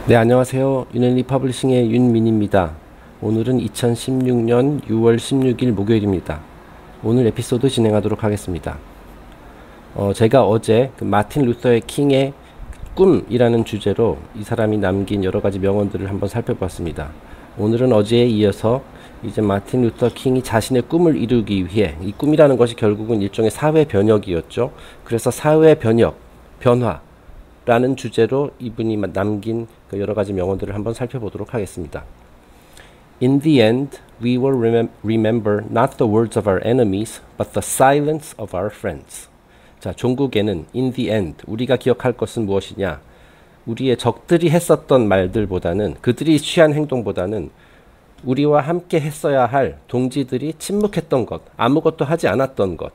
네, 안녕하세요. 윤앤리 퍼블리싱의 윤민입니다. 오늘은 2016년 6월 16일 목요일입니다. 오늘 에피소드 진행하도록 하겠습니다. 제가 어제 마틴 루터 킹의 꿈이라는 주제로 이 사람이 남긴 여러 가지 명언들을 한번 살펴봤습니다. 오늘은 어제에 이어서 이제 마틴 루터 킹이 자신의 꿈을 이루기 위해, 이 꿈이라는 것이 결국은 일종의 사회 변혁이었죠. 그래서 사회 변혁, 변화 라는 주제로 이분이 남긴 그 여러 가지 명언들을 한번 살펴보도록 하겠습니다. In the end, we will remember not the words of our enemies, but the silence of our friends. 자, 종국에는 in the end, 우리가 기억할 것은 무엇이냐? 우리의 적들이 했었던 말들보다는, 그들이 취한 행동보다는 우리와 함께 했어야 할 동지들이 침묵했던 것, 아무것도 하지 않았던 것,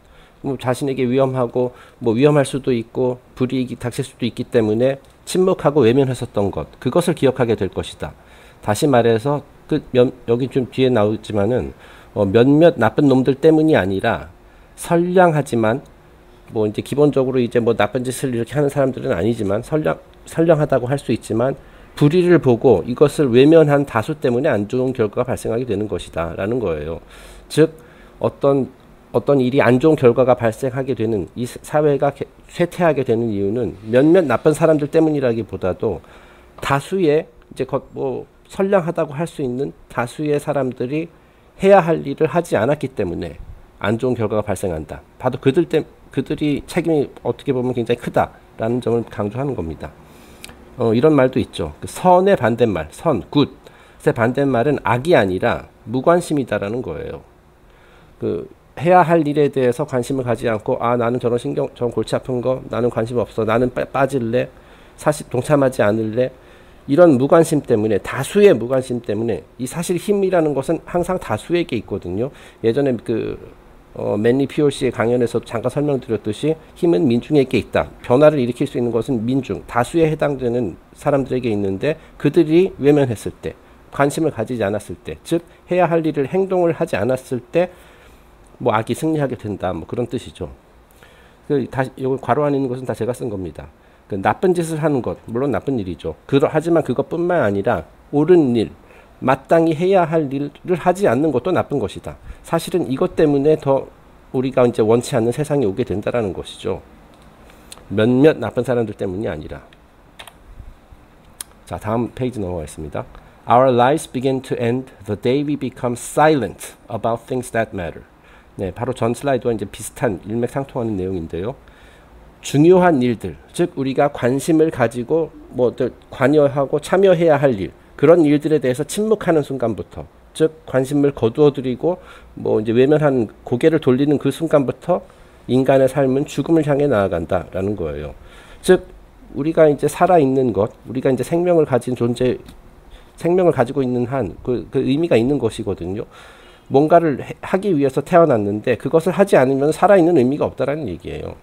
자신에게 위험하고 위험할 수도 있고 불이익이 닥칠 수도 있기 때문에 침묵하고 외면했었던 것, 그것을 기억하게 될 것이다. 다시 말해서 여기 좀 뒤에 나오지만은 몇몇 나쁜 놈들 때문이 아니라 선량하지만 이제 기본적으로 이제 나쁜 짓을 이렇게 하는 사람들은 아니지만 선량하다고 할 수 있지만 불의를 보고 이것을 외면한 다수 때문에 안 좋은 결과가 발생하게 되는 것이다 라는 거예요. 즉 어떤 일이 안 좋은 결과가 발생하게 되는, 이 사회가 쇠퇴하게 되는 이유는 몇몇 나쁜 사람들 때문이라기보다도 다수의 이제 선량하다고 할 수 있는 다수의 사람들이 해야 할 일을 하지 않았기 때문에 안 좋은 결과가 발생한다. 바로 그들이 책임이 어떻게 보면 굉장히 크다라는 점을 강조하는 겁니다. 이런 말도 있죠. 선의 반대말, 굿의 반대말은 악이 아니라 무관심이다라는 거예요. 해야 할 일에 대해서 관심을 가지 않고, 나는 저런 골치 아픈 거 나는 관심 없어, 나는 빠질래, 사실 동참하지 않을래, 이런 무관심 때문에, 다수의 무관심 때문에, 이 사실 힘이라는 것은 항상 다수에게 있거든요. 예전에 맨리 피올시의 강연에서 잠깐 설명드렸듯이 힘은 민중에게 있다. 변화를 일으킬 수 있는 것은 민중, 다수에 해당되는 사람들에게 있는데, 그들이 외면했을 때, 관심을 가지지 않았을 때, 즉 해야 할 일을 행동을 하지 않았을 때 악이 승리하게 된다, 그런 뜻이죠. 이걸 괄호 안에 있는 것은 다 제가 쓴 겁니다. 나쁜 짓을 하는 것, 물론 나쁜 일이죠. 하지만 그것뿐만 아니라 옳은 일, 마땅히 해야 할 일을 하지 않는 것도 나쁜 것이다. 사실은 이것 때문에 더 우리가 이제 원치 않는 세상이 오게 된다라는 것이죠. 몇몇 나쁜 사람들 때문이 아니라. 자, 다음 페이지 넘어가겠습니다. Our lives begin to end the day we become silent about things that matter. 네, 바로 전 슬라이드와 이제 비슷한 일맥상통하는 내용인데요. 중요한 일들, 즉 우리가 관심을 가지고 관여하고 참여해야 할 일, 그런 일들에 대해서 침묵하는 순간부터, 즉 관심을 거두어들이고 이제 외면하는, 고개를 돌리는 그 순간부터 인간의 삶은 죽음을 향해 나아간다라는 거예요. 즉 우리가 이제 살아 있는 것, 우리가 이제 생명을 가진 존재, 생명을 가지고 있는 한 그 의미가 있는 것이거든요. 뭔가를 하기 위해서 태어났는데 그것을 하지 않으면 살아있는 의미가 없다라는 얘기예요.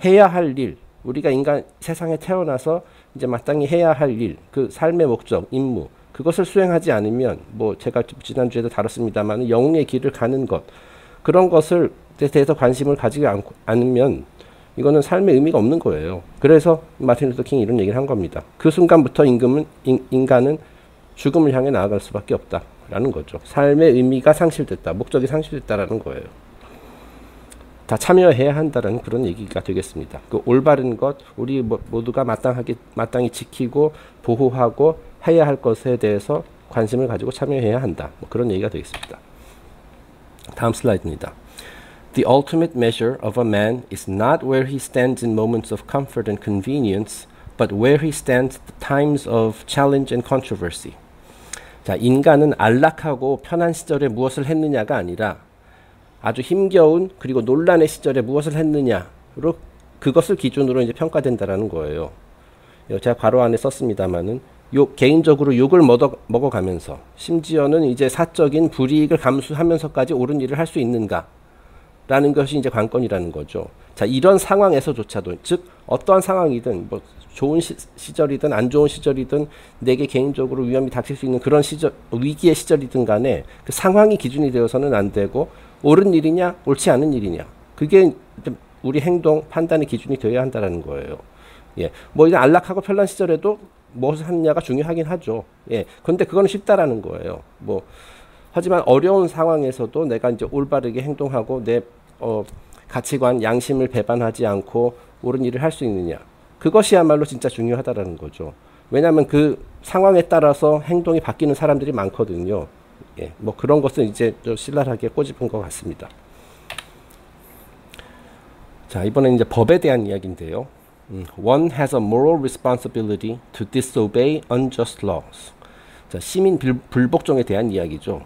해야 할 일, 우리가 인간 세상에 태어나서 이제 마땅히 해야 할 일, 그 삶의 목적, 임무, 그것을 수행하지 않으면 제가 지난주에도 다뤘습니다만 영웅의 길을 가는 것, 그런 것을 대해서 관심을 가지지 않으면 이거는 삶의 의미가 없는 거예요. 그래서 마틴 루터 킹이 이런 얘기를 한 겁니다. 그 순간부터 인간은 죽음을 향해 나아갈 수밖에 없다 라는 거죠. 삶의 의미가 상실됐다, 목적이 상실됐다라는 거예요. 다 참여해야 한다는 그런 얘기가 되겠습니다. 올바른 것, 우리 모두가 마땅히 지키고 보호하고 해야 할 것에 대해서 관심을 가지고 참여해야 한다, 그런 얘기가 되겠습니다. 다음 슬라이드입니다. The ultimate measure of a man is not where he stands in moments of comfort and convenience, but where he stands at times of challenge and controversy. 자, 인간은 안락하고 편한 시절에 무엇을 했느냐가 아니라 아주 힘겨운 그리고 논란의 시절에 무엇을 했느냐로, 그것을 기준으로 이제 평가된다라는 거예요. 제가 괄호 안에 썼습니다만은 개인적으로 욕을 먹어가면서, 심지어는 이제 사적인 불이익을 감수하면서까지 옳은 일을 할 수 있는가 라는 것이 이제 관건이라는 거죠. 자, 이런 상황에서조차도, 즉 어떠한 상황이든 좋은 시절이든 안 좋은 시절이든 내게 개인적으로 위험이 닥칠 수 있는 그런 위기의 시절이든 간에 그 상황이 기준이 되어서는 안 되고, 옳은 일이냐 옳지 않은 일이냐, 그게 우리 행동 판단의 기준이 되어야 한다는 거예요. 예, 이런 안락하고 편한 시절에도 무엇을 하느냐가 중요하긴 하죠. 예. 근데 그거는 쉽다라는 거예요. 뭐, 하지만 어려운 상황에서도 내가 이제 올바르게 행동하고 내, 가치관, 양심을 배반하지 않고 옳은 일을 할 수 있느냐. 그것이야말로 진짜 중요하다라는 거죠. 왜냐하면 그 상황에 따라서 행동이 바뀌는 사람들이 많거든요. 예. 뭐 그런 것은 이제 좀 신랄하게 꼬집은 것 같습니다. 자, 이번엔 이제 법에 대한 이야기인데요. One has a moral responsibility to disobey unjust laws. 자, 시민 불복종에 대한 이야기죠.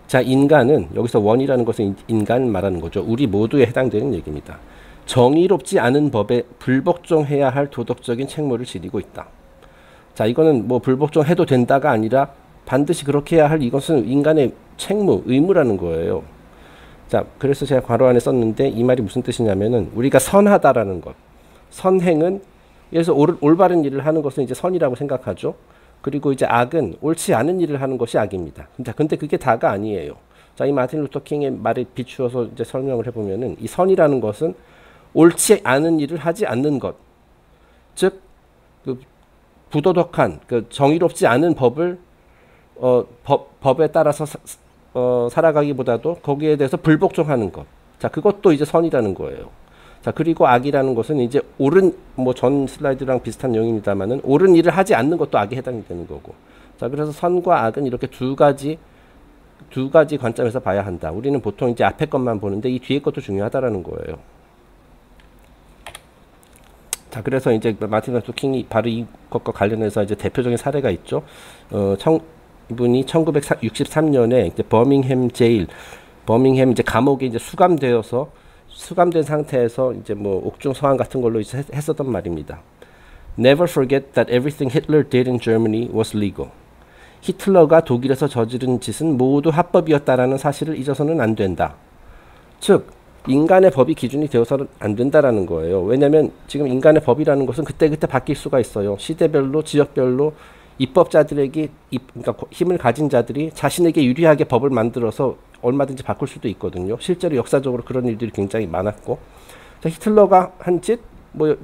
자, 인간은 여기서 원이라는 것은 인간 말하는 거죠. 우리 모두에 해당되는 얘기입니다. 정의롭지 않은 법에 불복종해야 할 도덕적인 책무를 지니고 있다. 자, 이거는 뭐 불복종해도 된다가 아니라 반드시 그렇게 해야 할 이것은 인간의 책무, 의무라는 거예요. 자, 그래서 제가 괄호 안에 썼는데 이 말이 무슨 뜻이냐면은 우리가 선하다라는 것. 선행은 그래서 올바른 일을 하는 것은 이제 선이라고 생각하죠. 그리고 이제 악은 옳지 않은 일을 하는 것이 악입니다. 근데 그게 다가 아니에요. 자, 이 마틴 루터 킹의 말에 비추어서 이제 설명을 해보면은 이 선이라는 것은 옳지 않은 일을 하지 않는 것. 즉, 그 부도덕한, 그 정의롭지 않은 법을, 법에 따라서 살아가기보다도 거기에 대해서 불복종하는 것. 자, 그것도 이제 선이라는 거예요. 자, 그리고 악이라는 것은 이제 옳은, 뭐 전 슬라이드랑 비슷한 내용입니다만은 옳은 일을 하지 않는 것도 악에 해당이 되는 거고. 자, 그래서 선과 악은 이렇게 두 가지 관점에서 봐야 한다. 우리는 보통 이제 앞에 것만 보는데 이 뒤에 것도 중요하다라는 거예요. 자, 그래서 이제 마틴 루터 킹이 바로 이것과 관련해서 이제 대표적인 사례가 있죠. 이분이 1963년에 이제 버밍햄 이제 감옥에 이제 수감된 상태에서 이제 뭐 옥중 서한 같은 걸로 이제 했었던 말입니다. Never forget that everything Hitler did in Germany was legal. 히틀러가 독일에서 저지른 짓은 모두 합법이었다라는 사실을 잊어서는 안 된다. 즉, 인간의 법이 기준이 되어서는 안 된다라는 거예요. 왜냐하면 지금 인간의 법이라는 것은 그때그때 바뀔 수가 있어요. 시대별로, 지역별로 입법자들에게 그러니까 힘을 가진 자들이 자신에게 유리하게 법을 만들어서 얼마든지 바꿀 수도 있거든요. 실제로 역사적으로 그런 일들이 굉장히 많았고, 자, 히틀러가 한 짓 뭐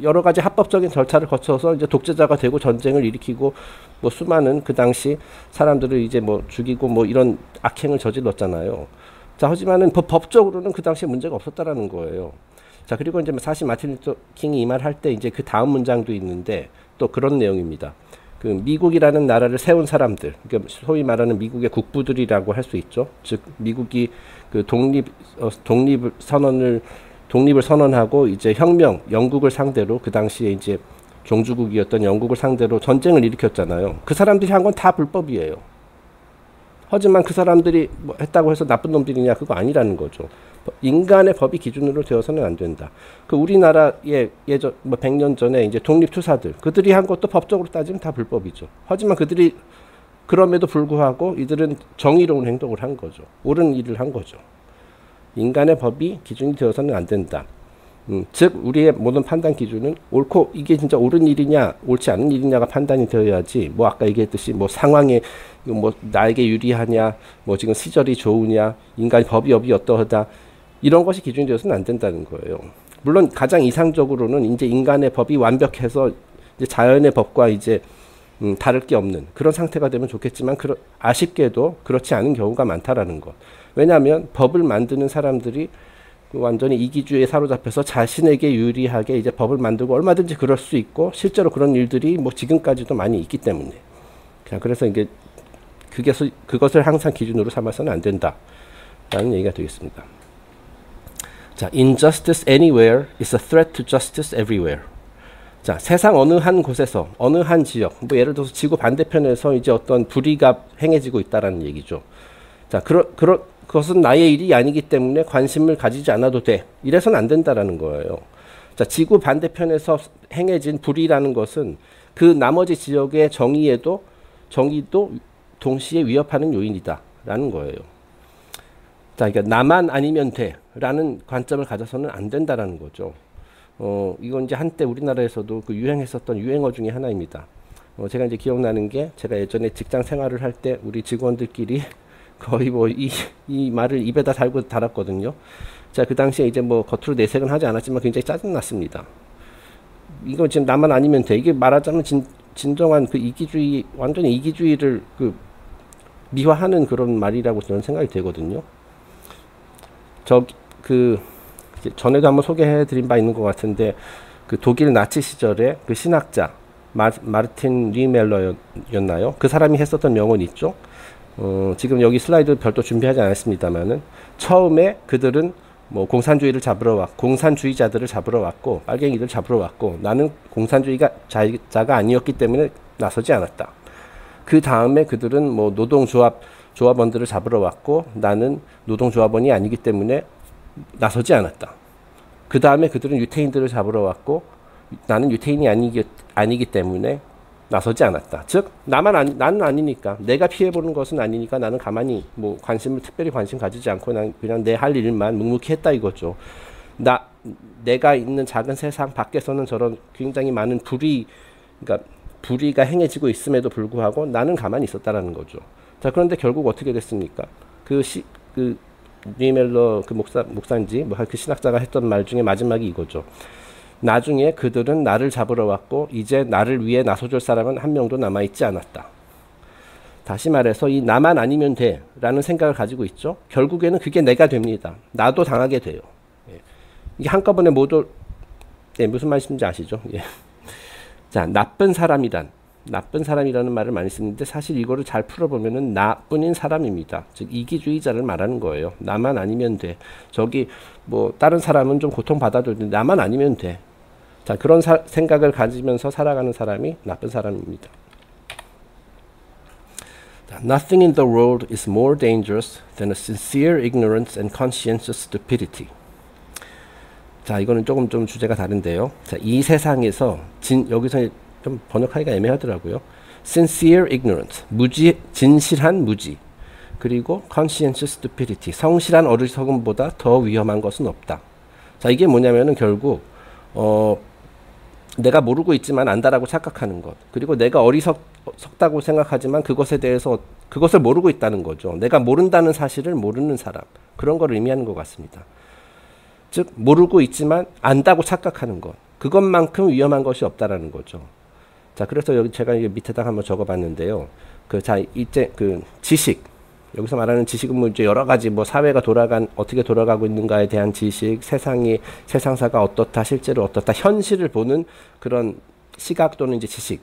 여러 가지 합법적인 절차를 거쳐서 이제 독재자가 되고 전쟁을 일으키고 뭐 수많은 그 당시 사람들을 이제 뭐 죽이고 뭐 이런 악행을 저질렀잖아요. 자, 하지만은 법적으로는 그 당시에 문제가 없었다라는 거예요. 자, 그리고 이제 사실 마틴 루터 킹이 이 말 할 때 이제 그 다음 문장도 있는데 또 그런 내용입니다. 그 미국이라는 나라를 세운 사람들, 그러니까 소위 말하는 미국의 국부들이라고 할 수 있죠. 즉 미국이 그 독립을 선언하고 이제 영국을 상대로 그 당시에 이제 종주국이었던 영국을 상대로 전쟁을 일으켰잖아요. 그 사람들이 한 건 다 불법이에요. 하지만 그 사람들이 뭐 했다고 해서 나쁜 놈들이냐, 그거 아니라는 거죠. 인간의 법이 기준으로 되어서는 안 된다. 그 우리나라의 예전 뭐 100년 전에 이제 독립투사들, 그들이 한 것도 법적으로 따지면 다 불법이죠. 하지만 그들이 그럼에도 불구하고 이들은 정의로운 행동을 한 거죠. 옳은 일을 한 거죠. 인간의 법이 기준이 되어서는 안 된다. 즉 우리의 모든 판단 기준은 옳고 이게 진짜 옳은 일이냐 옳지 않은 일이냐가 판단이 되어야지, 뭐 아까 얘기했듯이 뭐 상황에 뭐 나에게 유리하냐, 뭐 지금 시절이 좋으냐, 인간의 법이 어떠하다, 이런 것이 기준이 되어서는 안 된다는 거예요. 물론 가장 이상적으로는 이제 인간의 법이 완벽해서 이제 자연의 법과 이제 다를 게 없는 그런 상태가 되면 좋겠지만 아쉽게도 그렇지 않은 경우가 많다라는 것. 왜냐하면 법을 만드는 사람들이 완전히 이기주의에 사로잡혀서 자신에게 유리하게 이제 법을 만들고 얼마든지 그럴 수 있고 실제로 그런 일들이 뭐 지금까지도 많이 있기 때문에. 자, 그래서 이게 그것을 항상 기준으로 삼아서는 안 된다라는 얘기가 되겠습니다. 자, injustice anywhere is a threat to justice everywhere. 자, 세상 어느 한 곳에서 어느 한 지역, 뭐 예를 들어서 지구 반대편에서 이제 어떤 불의가 행해지고 있다라는 얘기죠. 자, 그것은 나의 일이 아니기 때문에 관심을 가지지 않아도 돼. 이래서는 안 된다라는 거예요. 자, 지구 반대편에서 행해진 불의라는 것은 그 나머지 지역의 정의도 동시에 위협하는 요인이다라는 거예요. 자, 그러니까 나만 아니면 돼라는 관점을 가져서는 안 된다라는 거죠. 이건 이제 한때 우리나라에서도 그 유행했었던 유행어 중에 하나입니다. 제가 이제 기억나는 게 제가 예전에 직장 생활을 할 때 우리 직원들끼리 거의 뭐 이 말을 입에다 달았거든요. 자, 그 당시에 이제 뭐 겉으로 내색은 하지 않았지만 굉장히 짜증났습니다. 이거 지금 나만 아니면 돼. 이게 말하자면 진정한 그 이기주의, 완전히 이기주의를 그 미화하는 그런 말이라고 저는 생각이 되거든요. 전에도 한번 소개해드린 바 있는 것 같은데, 그 독일 나치 시절에 그 신학자 마르틴 리멜러였나요? 그 사람이 했었던 명언이 있죠. 지금 여기 슬라이드 별도 준비하지 않았습니다만은, 처음에 그들은 뭐 공산주의자들을 잡으러 왔고 빨갱이들 잡으러 왔고, 나는 공산주의자가 아니었기 때문에 나서지 않았다. 그 다음에 그들은 뭐 조합원들을 잡으러 왔고, 나는 노동조합원이 아니기 때문에 나서지 않았다. 그 다음에 그들은 유태인들을 잡으러 왔고, 나는 유태인이 아니기 때문에 나서지 않았다. 즉, 나는 아니니까, 내가 피해보는 것은 아니니까 나는 가만히 뭐 특별히 관심 가지지 않고 그냥 내 할 일만 묵묵히 했다 이거죠. 내가 있는 작은 세상 밖에서는 저런 굉장히 많은 불의가 행해지고 있음에도 불구하고 나는 가만히 있었다라는 거죠. 자, 그런데 결국 어떻게 됐습니까? 리멜러 목사인지 그 신학자가 했던 말 중에 마지막이 이거죠. 나중에 그들은 나를 잡으러 왔고 이제 나를 위해 나서줄 사람은 한 명도 남아있지 않았다. 다시 말해서 이 나만 아니면 돼 라는 생각을 가지고 있죠. 결국에는 그게 내가 됩니다. 나도 당하게 돼요. 이게 한꺼번에 모두 무슨 말씀인지 아시죠? 자, 나쁜 사람이라는 말을 많이 쓰는데, 사실 이거를 잘 풀어보면은 나뿐인 사람입니다. 즉 이기주의자를 말하는 거예요. 나만 아니면 돼. 다른 사람은 좀 고통받아도 돼. 나만 아니면 돼. 자, 그런 생각을 가지면서 살아가는 사람이 나쁜 사람입니다. Nothing in the world is more dangerous than a sincere ignorance and conscientious stupidity. 자, 이거는 조금 좀 주제가 다른데요. 자, 이 세상에서 여기서 좀 번역하기가 애매하더라고요. Sincere ignorance, 진실한 무지, 그리고 conscientious stupidity, 성실한 어리석음보다 더 위험한 것은 없다. 자, 이게 뭐냐면은 결국 내가 모르고 있지만 안다라고 착각하는 것, 그리고 내가 어리석다고 생각하지만 그것을 모르고 있다는 거죠. 내가 모른다는 사실을 모르는 사람, 그런 걸 의미하는 것 같습니다. 즉 모르고 있지만 안다고 착각하는 것, 그것만큼 위험한 것이 없다라는 거죠. 자, 그래서 여기 제가 이게 밑에다가 한번 적어봤는데요. 지식, 여기서 말하는 지식은 뭐 이제 여러 가지 사회가 어떻게 돌아가고 있는가에 대한 지식, 세상사가 어떻다, 실제로 어떻다, 현실을 보는 그런 시각 또는 이제 지식.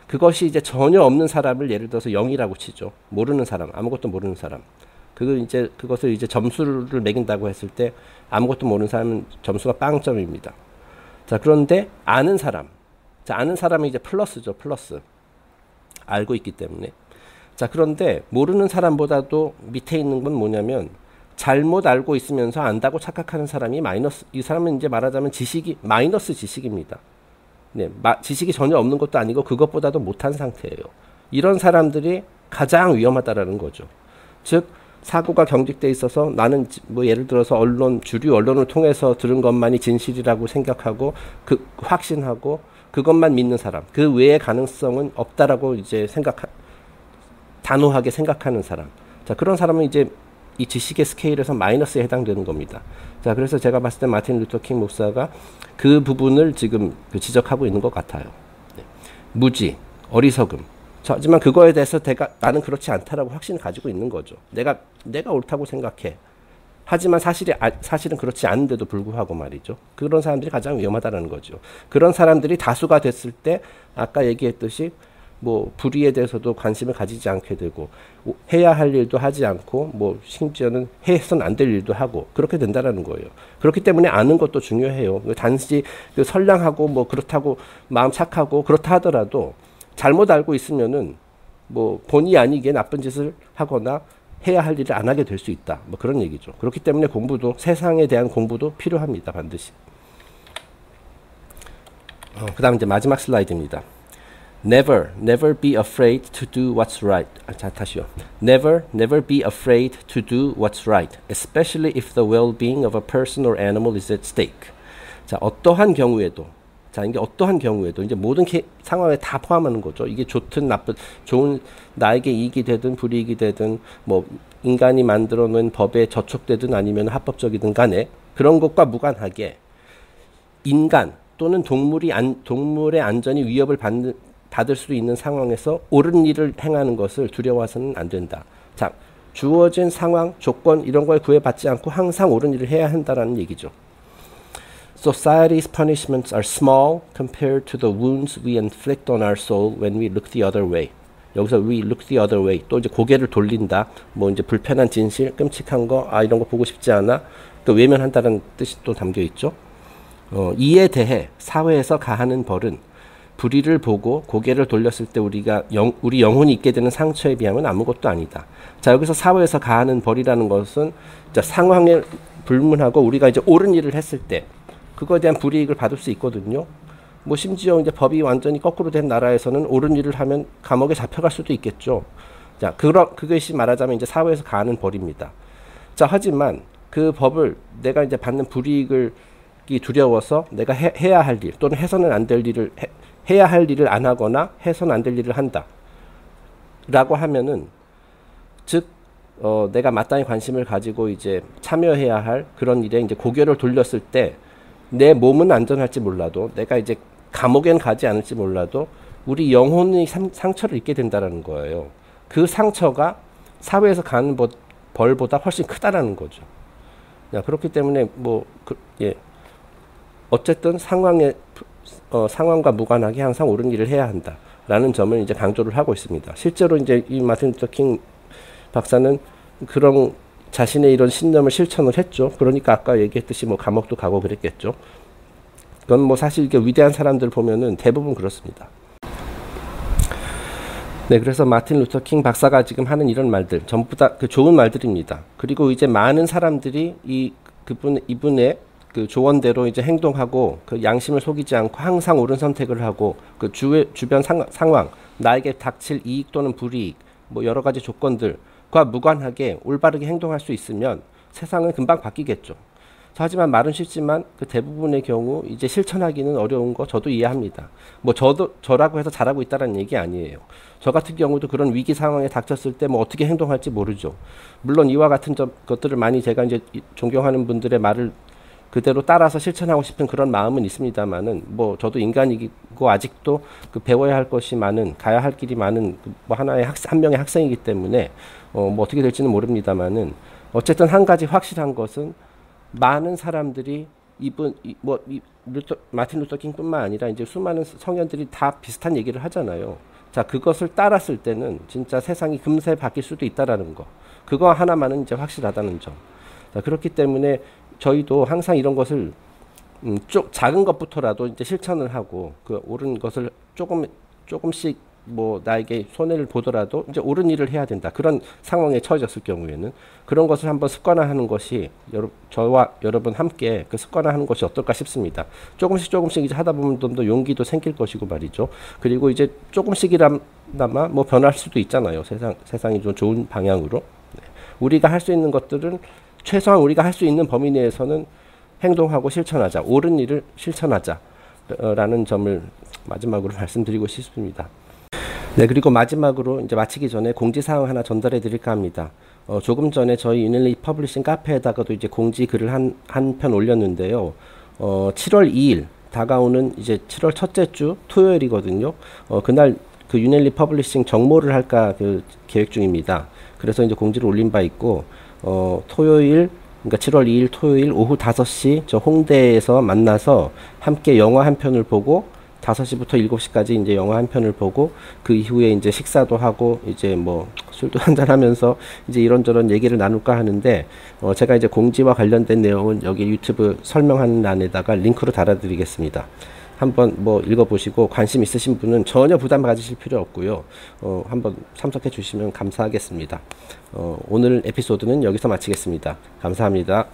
그것이 이제 전혀 없는 사람을 예를 들어서 0이라고 치죠. 모르는 사람, 아무것도 모르는 사람. 그것을 이제 점수를 매긴다고 했을 때 아무것도 모르는 사람은 점수가 빵점입니다. 자, 그런데 아는 사람. 자, 아는 사람은 이제 플러스죠. 플러스. 알고 있기 때문에. 자, 그런데 모르는 사람보다도 밑에 있는 건 뭐냐면, 잘못 알고 있으면서 안다고 착각하는 사람이 마이너스. 이 사람은 이제 말하자면 마이너스 지식입니다. 네, 지식이 전혀 없는 것도 아니고 그것보다도 못한 상태예요. 이런 사람들이 가장 위험하다라는 거죠. 즉 사고가 경직돼 있어서 나는 예를 들어서 주류 언론을 통해서 들은 것만이 진실이라고 생각하고 확신하고 그것만 믿는 사람, 그 외의 가능성은 없다라고 이제 단호하게 생각하는 사람. 자, 그런 사람은 이제 이 지식의 스케일에서 마이너스에 해당되는 겁니다. 자, 그래서 제가 봤을 때 마틴 루터 킹 목사가 그 부분을 지금 지적하고 있는 것 같아요. 네. 무지, 어리석음. 하지만 그거에 대해서 나는 그렇지 않다라고 확신을 가지고 있는 거죠. 내가 옳다고 생각해. 하지만 사실은 그렇지 않은데도 불구하고 말이죠. 그런 사람들이 가장 위험하다는 거죠. 그런 사람들이 다수가 됐을 때 아까 얘기했듯이 불의에 대해서도 관심을 가지지 않게 되고 해야 할 일도 하지 않고 심지어는 해서는 안 될 일도 하고 그렇게 된다라는 거예요. 그렇기 때문에 아는 것도 중요해요. 단지 선량하고 그렇다고 마음 착하고 그렇다 하더라도 잘못 알고 있으면은 본의 아니게 나쁜 짓을 하거나 해야 할 일을 안 하게 될 수 있다. 그런 얘기죠. 그렇기 때문에 세상에 대한 공부도 필요합니다. 반드시. 그 다음 이제 마지막 슬라이드입니다. Never be afraid to do what's right. 자, 다시요. Never be afraid to do what's right, especially if the well-being of a person or animal is at stake. 자, 어떠한 경우에도 이제 모든 상황에 다 포함하는 거죠. 이게 좋든 나에게 이익이 되든 불이익이 되든 인간이 만들어 놓은 법에 저촉되든 아니면 합법적이든 간에 그런 것과 무관하게 인간 또는 동물의 안전이 위협을 받을 수 있는 상황에서 옳은 일을 행하는 것을 두려워서는 안 된다. 자, 주어진 상황, 조건 이런 거에 구애받지 않고 항상 옳은 일을 해야 한다라는 얘기죠. Society's punishments are small compared to the wounds we inflict on our soul when we look the other way. 여기서 we look the other way. 또 이제 고개를 돌린다. 뭐 이제 불편한 진실, 끔찍한 거, 이런 거 보고 싶지 않아. 또 외면한다는 뜻이 또 담겨 있죠. 이에 대해 사회에서 가하는 벌은 불의를 보고 고개를 돌렸을 때 우리 영혼이 있게 되는 상처에 비하면 아무것도 아니다. 자, 여기서 사회에서 가하는 벌이라는 것은 상황에 불문하고 우리가 이제 옳은 일을 했을 때 그거에 대한 불이익을 받을 수 있거든요. 뭐 심지어 이제 법이 완전히 거꾸로 된 나라에서는 옳은 일을 하면 감옥에 잡혀갈 수도 있겠죠. 자, 그것이 말하자면 이제 사회에서 가하는 벌입니다. 자, 하지만 그 법을 내가 이제 받는 불이익을 두려워서 내가 해야 할 일 또는 해서는 안 될 일을 해야 할 일을 안 하거나 해서는 안 될 일을 한다. 라고 하면은 즉 내가 마땅히 관심을 가지고 이제 참여해야 할 그런 일에 이제 고개를 돌렸을 때 내 몸은 안전할지 몰라도 내가 이제 감옥엔 가지 않을지 몰라도 우리 영혼의 상처를 입게 된다라는 거예요. 그 상처가 사회에서 가는 벌보다 훨씬 크다라는 거죠. 그렇기 때문에 어쨌든 상황과 무관하게 항상 옳은 일을 해야 한다라는 점을 이제 강조를 하고 있습니다. 실제로 이제 이 마틴 루터 킹 박사는 그런 자신의 이런 신념을 실천을 했죠. 그러니까 아까 얘기했듯이 뭐 감옥도 가고 그랬겠죠. 그건 뭐 사실 이게 위대한 사람들 보면은 대부분 그렇습니다. 네, 그래서 마틴 루터 킹 박사가 지금 하는 이런 말들 전부 다 그 좋은 말들입니다. 그리고 이제 많은 사람들이 이분의 그 조언대로 이제 행동하고 그 양심을 속이지 않고 항상 옳은 선택을 하고 그 주변 상황, 나에게 닥칠 이익 또는 불이익, 뭐 여러 가지 조건들과 무관하게 올바르게 행동할 수 있으면 세상은 금방 바뀌겠죠. 하지만 말은 쉽지만 그 대부분의 경우 이제 실천하기는 어려운 거 저도 이해합니다. 뭐 저라고 해서 잘하고 있다는 얘기 아니에요. 저 같은 경우도 그런 위기 상황에 닥쳤을 때 뭐 어떻게 행동할지 모르죠. 물론 이와 같은 것들을 많이 제가 이제 존경하는 분들의 말을 그대로 따라서 실천하고 싶은 그런 마음은 있습니다만은 뭐 저도 인간이고 아직도 그 배워야 할 것이 많은 가야 할 길이 많은 뭐 한 명의 학생이기 때문에 뭐 어떻게 될지는 모릅니다만은 어쨌든 한 가지 확실한 것은 많은 사람들이 마틴 루터 킹뿐만 아니라 이제 수많은 성현들이 다 비슷한 얘기를 하잖아요. 자, 그것을 따랐을 때는 진짜 세상이 금세 바뀔 수도 있다라는 거. 그거 하나만은 이제 확실하다는 점. 자, 그렇기 때문에 저희도 항상 이런 것을 작은 것부터라도 이제 실천을 하고 그 옳은 것을 조금씩 뭐 나에게 손해를 보더라도 이제 옳은 일을 해야 된다. 그런 상황에 처해졌을 경우에는 그런 것을 한번 습관화하는 것이 저와 여러분 함께 그 습관화하는 것이 어떨까 싶습니다. 조금씩 이제 하다 보면 좀 더 용기도 생길 것이고 말이죠. 그리고 이제 조금씩이나마 뭐 변할 수도 있잖아요. 세상이 좀 좋은 방향으로. 네. 우리가 할 수 있는 것들은 최소한 우리가 할 수 있는 범위 내에서는 행동하고 실천하자. 옳은 일을 실천하자. 라는 점을 마지막으로 말씀드리고 싶습니다. 네, 그리고 마지막으로 이제 마치기 전에 공지사항 하나 전달해 드릴까 합니다. 조금 전에 저희 유닐리 퍼블리싱 카페에다가도 이제 공지 글을 한 편 올렸는데요. 7월 2일 다가오는 이제 7월 첫째 주 토요일이거든요. 그날 그 유닐리 퍼블리싱 정모를 할까 계획 중입니다. 그래서 이제 공지를 올린 바 있고, 토요일, 그러니까 7월 2일 토요일 오후 5시 저 홍대에서 만나서 함께 영화 한 편을 보고 5시부터 7시까지 이제 영화 한 편을 보고 그 이후에 이제 식사도 하고 이제 뭐 술도 한잔 하면서 이제 이런저런 얘기를 나눌까 하는데 제가 이제 공지와 관련된 내용은 여기 유튜브 설명하는 란에다가 링크로 달아드리겠습니다. 한번 뭐 읽어보시고 관심 있으신 분은 전혀 부담 가지실 필요 없고요. 한번 참석해 주시면 감사하겠습니다. 오늘 에피소드는 여기서 마치겠습니다. 감사합니다.